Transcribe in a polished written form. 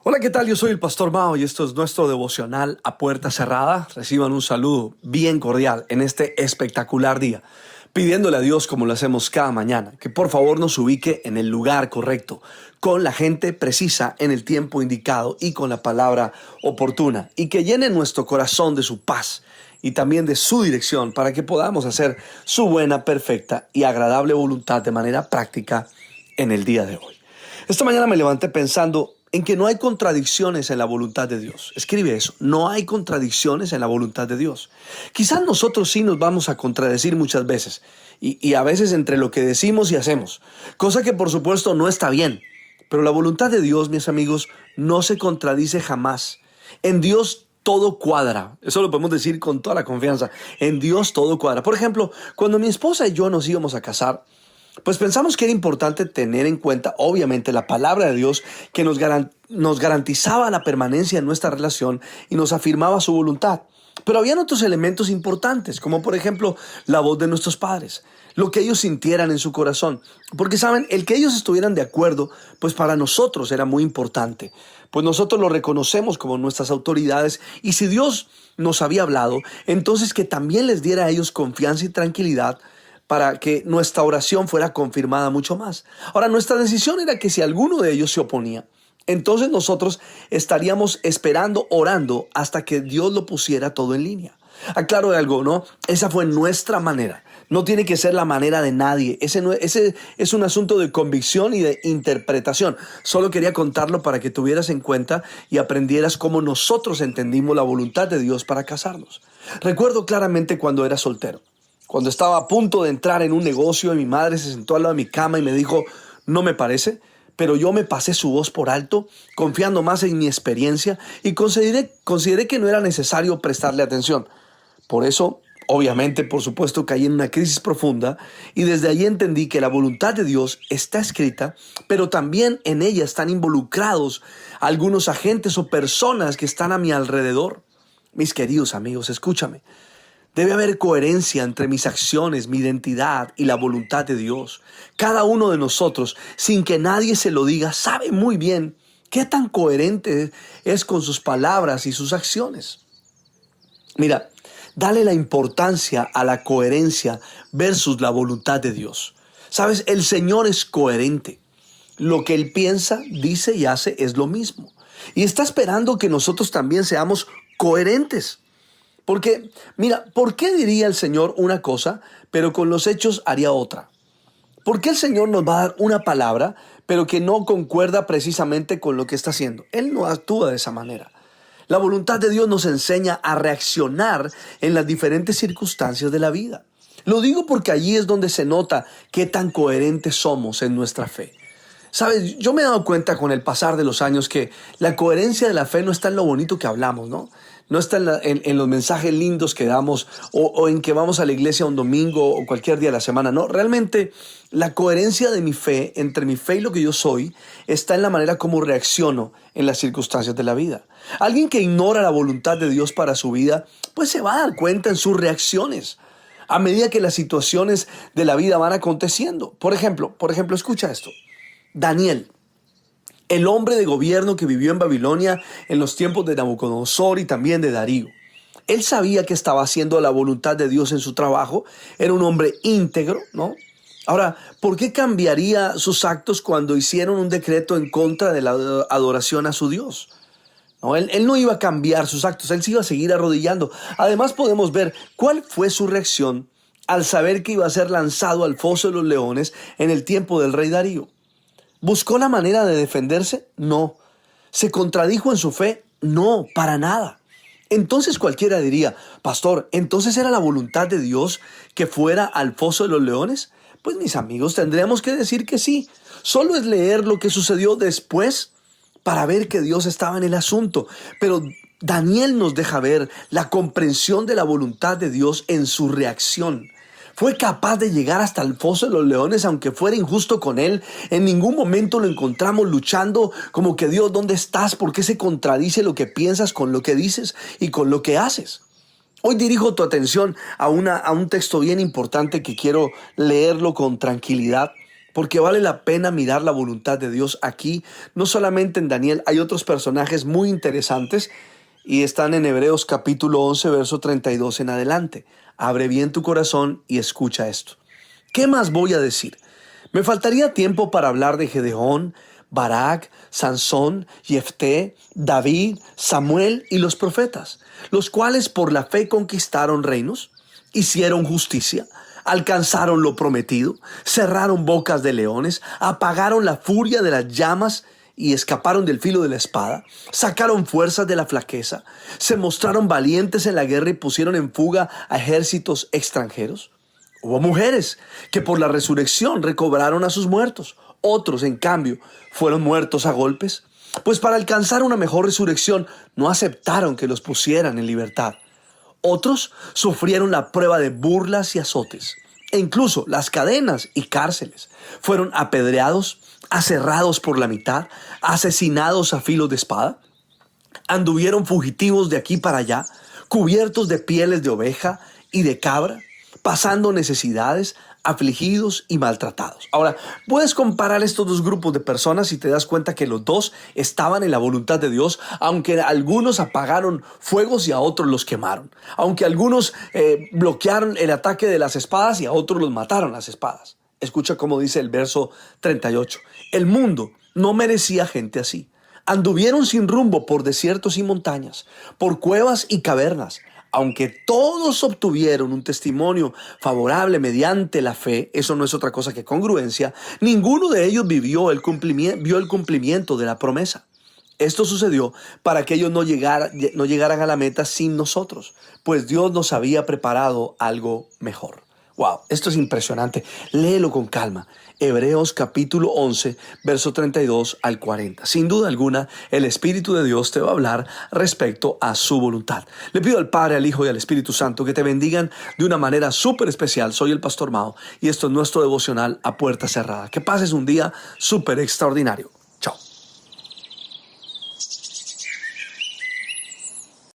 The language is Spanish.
Hola, ¿qué tal? Yo soy el Pastor Mao y esto es nuestro devocional a puerta cerrada. Reciban un saludo bien cordial en este espectacular día, pidiéndole a Dios, como lo hacemos cada mañana, que por favor nos ubique en el lugar correcto, con la gente precisa en el tiempo indicado y con la palabra oportuna, y que llene nuestro corazón de su paz y también de su dirección para que podamos hacer su buena, perfecta y agradable voluntad de manera práctica en el día de hoy. Esta mañana me levanté pensando en que no hay contradicciones en la voluntad de Dios. Escribe eso, no hay contradicciones en la voluntad de Dios. Quizás nosotros sí nos vamos a contradecir muchas veces y a veces entre lo que decimos y hacemos, cosa que por supuesto no está bien. Pero la voluntad de Dios, mis amigos, no se contradice jamás. En Dios todo cuadra. Eso lo podemos decir con toda la confianza. En Dios todo cuadra. Por ejemplo, cuando mi esposa y yo nos íbamos a casar, pues pensamos que era importante tener en cuenta, obviamente, la palabra de Dios que nos garantizaba la permanencia en nuestra relación y nos afirmaba su voluntad. Pero habían otros elementos importantes, como por ejemplo la voz de nuestros padres, lo que ellos sintieran en su corazón. Porque saben, el que ellos estuvieran de acuerdo, pues para nosotros era muy importante. Pues nosotros lo reconocemos como nuestras autoridades y si Dios nos había hablado, entonces que también les diera a ellos confianza y tranquilidad para que nuestra oración fuera confirmada mucho más. Ahora, nuestra decisión era que si alguno de ellos se oponía, entonces nosotros estaríamos esperando, orando, hasta que Dios lo pusiera todo en línea. Aclaro algo, ¿no? Esa fue nuestra manera. No tiene que ser la manera de nadie. Ese es un asunto de convicción y de interpretación. Solo quería contarlo para que tuvieras en cuenta y aprendieras cómo nosotros entendimos la voluntad de Dios para casarnos. Recuerdo claramente cuando era soltero. Cuando estaba a punto de entrar en un negocio, mi madre se sentó al lado de mi cama y me dijo, no me parece, pero yo me pasé su voz por alto, confiando más en mi experiencia y consideré que no era necesario prestarle atención. Por eso, obviamente, por supuesto, caí en una crisis profunda y desde allí entendí que la voluntad de Dios está escrita, pero también en ella están involucrados algunos agentes o personas que están a mi alrededor. Mis queridos amigos, escúchame. Debe haber coherencia entre mis acciones, mi identidad y la voluntad de Dios. Cada uno de nosotros, sin que nadie se lo diga, sabe muy bien qué tan coherente es con sus palabras y sus acciones. Mira, dale la importancia a la coherencia versus la voluntad de Dios. Sabes, el Señor es coherente. Lo que Él piensa, dice y hace es lo mismo. Y está esperando que nosotros también seamos coherentes. Porque, mira, ¿por qué diría el Señor una cosa, pero con los hechos haría otra? ¿Por qué el Señor nos va a dar una palabra, pero que no concuerda precisamente con lo que está haciendo? Él no actúa de esa manera. La voluntad de Dios nos enseña a reaccionar en las diferentes circunstancias de la vida. Lo digo porque allí es donde se nota qué tan coherentes somos en nuestra fe. Sabes, yo me he dado cuenta con el pasar de los años que la coherencia de la fe no está en lo bonito que hablamos, ¿no? No está en los mensajes lindos que damos o en que vamos a la iglesia un domingo o cualquier día de la semana. No, realmente la coherencia de mi fe, entre mi fe y lo que yo soy, está en la manera como reacciono en las circunstancias de la vida. Alguien que ignora la voluntad de Dios para su vida, pues se va a dar cuenta en sus reacciones a medida que las situaciones de la vida van aconteciendo. Por ejemplo, escucha esto. Daniel, el hombre de gobierno que vivió en Babilonia en los tiempos de Nabucodonosor y también de Darío. Él sabía que estaba haciendo la voluntad de Dios en su trabajo, era un hombre íntegro, ¿no? Ahora, ¿por qué cambiaría sus actos cuando hicieron un decreto en contra de la adoración a su Dios? No, él no iba a cambiar sus actos, él se iba a seguir arrodillando. Además podemos ver cuál fue su reacción al saber que iba a ser lanzado al foso de los leones en el tiempo del rey Darío. ¿Buscó la manera de defenderse? No. ¿Se contradijo en su fe? No, para nada. Entonces cualquiera diría, pastor, ¿entonces era la voluntad de Dios que fuera al foso de los leones? Pues mis amigos, tendríamos que decir que sí. Solo es leer lo que sucedió después para ver que Dios estaba en el asunto. Pero Daniel nos deja ver la comprensión de la voluntad de Dios en su reacción. Fue capaz de llegar hasta el foso de los leones, aunque fuera injusto con él. En ningún momento lo encontramos luchando como que Dios, ¿dónde estás? ¿Por qué se contradice lo que piensas con lo que dices y con lo que haces? Hoy dirijo tu atención a un texto bien importante que quiero leerlo con tranquilidad porque vale la pena mirar la voluntad de Dios aquí. No solamente en Daniel, hay otros personajes muy interesantes y están en Hebreos capítulo 11, verso 32 en adelante. Abre bien tu corazón y escucha esto. ¿Qué más voy a decir? Me faltaría tiempo para hablar de Gedeón, Barak, Sansón, Jefté, David, Samuel y los profetas, los cuales por la fe conquistaron reinos, hicieron justicia, alcanzaron lo prometido, cerraron bocas de leones, apagaron la furia de las llamas y escaparon del filo de la espada, sacaron fuerzas de la flaqueza, se mostraron valientes en la guerra y pusieron en fuga a ejércitos extranjeros. Hubo mujeres que por la resurrección recobraron a sus muertos. Otros, en cambio, fueron muertos a golpes, pues para alcanzar una mejor resurrección no aceptaron que los pusieran en libertad. Otros sufrieron la prueba de burlas y azotes, e incluso las cadenas y cárceles. Fueron apedreados, aserrados por la mitad, asesinados a filo de espada. Anduvieron fugitivos de aquí para allá, cubiertos de pieles de oveja y de cabra, pasando necesidades, afligidos y maltratados. Ahora, puedes comparar estos dos grupos de personas y te das cuenta que los dos estaban en la voluntad de Dios, aunque algunos apagaron fuegos y a otros los quemaron, aunque algunos bloquearon el ataque de las espadas y a otros los mataron las espadas. Escucha cómo dice el verso 38. El mundo no merecía gente así. Anduvieron sin rumbo por desiertos y montañas, por cuevas y cavernas. Aunque todos obtuvieron un testimonio favorable mediante la fe, eso no es otra cosa que congruencia, ninguno de ellos vio el cumplimiento de la promesa. Esto sucedió para que ellos no llegaran a la meta sin nosotros, pues Dios nos había preparado algo mejor. Wow, esto es impresionante. Léelo con calma. Hebreos capítulo 11, verso 32 al 40. Sin duda alguna, el Espíritu de Dios te va a hablar respecto a su voluntad. Le pido al Padre, al Hijo y al Espíritu Santo que te bendigan de una manera súper especial. Soy el Pastor Mao y esto es nuestro devocional a puerta cerrada. Que pases un día súper extraordinario.